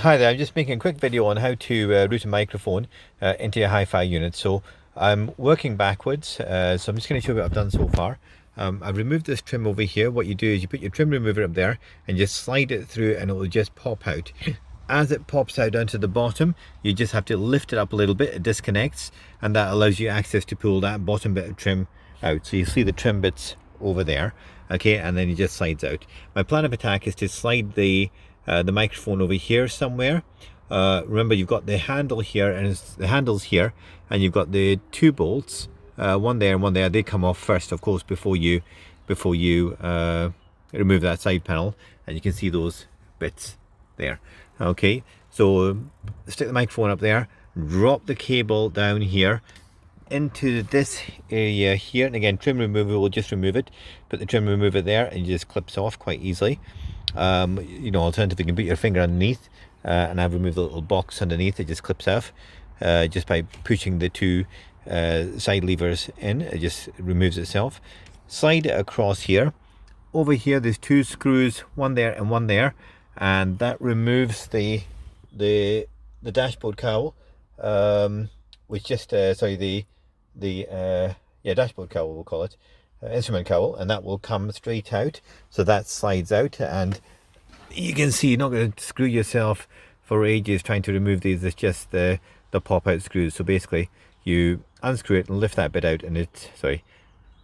Hi there, I'm just making a quick video on how to route a microphone into your hi-fi unit. So I'm working backwards, so I'm just going to show you what I've done so far. I've removed this trim over here. What you do is you put your trim remover up there and just slide it through and it will just pop out. As it pops out down to the bottom, you just have to lift it up a little bit, it disconnects, and that allows you access to pull that bottom bit of trim out. So you see the trim bits over there, okay, and then it just slides out. My plan of attack is to slide the microphone over here somewhere. Remember, you've got the handle here, and the handle's here, and you've got the two bolts, one there and one there. They come off first, of course, before you remove that side panel, and you can see those bits there. Okay, so stick the microphone up there, drop the cable down here into this area here, and again, trim remover will just remove it. Put the trim remover there and it just clips off quite easily. You know, alternatively, you can put your finger underneath, and I've removed the little box underneath. It just clips off just by pushing the two side levers in. It just removes itself. Slide it across here. Over here there's two screws, one there and one there, and that removes the dashboard cowl, which just sorry, yeah, dashboard cowl we'll call it, instrument cowl, and that will come straight out. So that slides out, and you can see you're not going to screw yourself for ages trying to remove these. It's just the pop out screws. So basically you unscrew it and lift that bit out, and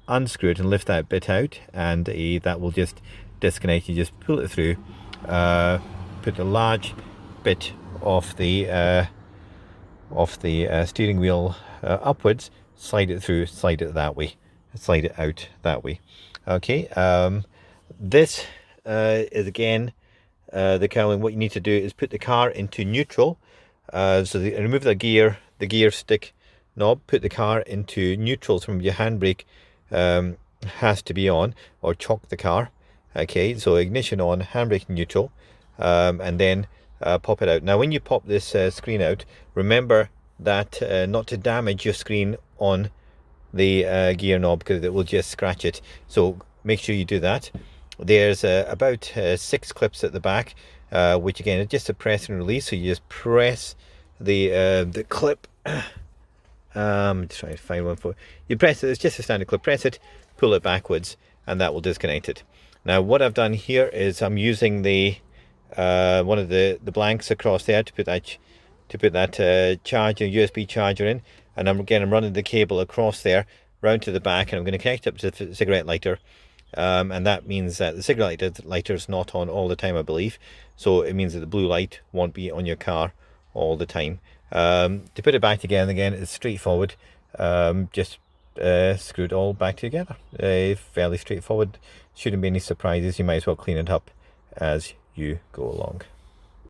unscrew it and lift that bit out, and that will just disconnect. You just pull it through, put a large bit of the steering wheel upwards, slide it through, slide it that way, slide it out that way. Okay, this is again the cowling. What you need to do is put the car into neutral, remove the gear stick knob, put the car into neutral. So your handbrake has to be on, or chock the car. Okay, so ignition on, handbrake neutral, and then pop it out. Now when you pop this screen out, remember that not to damage your screen on the gear knob, because it will just scratch it. So make sure you do that. There's about 6 clips at the back, which again is just a press and release. So you just press the clip. Try to find one for you. Press it. It's just a standard clip. Press it, pull it backwards, and that will disconnect it. Now what I've done here is I'm using the one of the blanks across there to put that charger, USB charger in, and I'm running the cable across there round to the back, and I'm going to connect up to the cigarette lighter, and that means that the cigarette lighter is not on all the time, I believe. So it means that the blue light won't be on your car all the time. To put it back together again, it's straightforward. Just screw it all back together. Fairly straightforward. Shouldn't be any surprises. You might as well clean it up as you go along.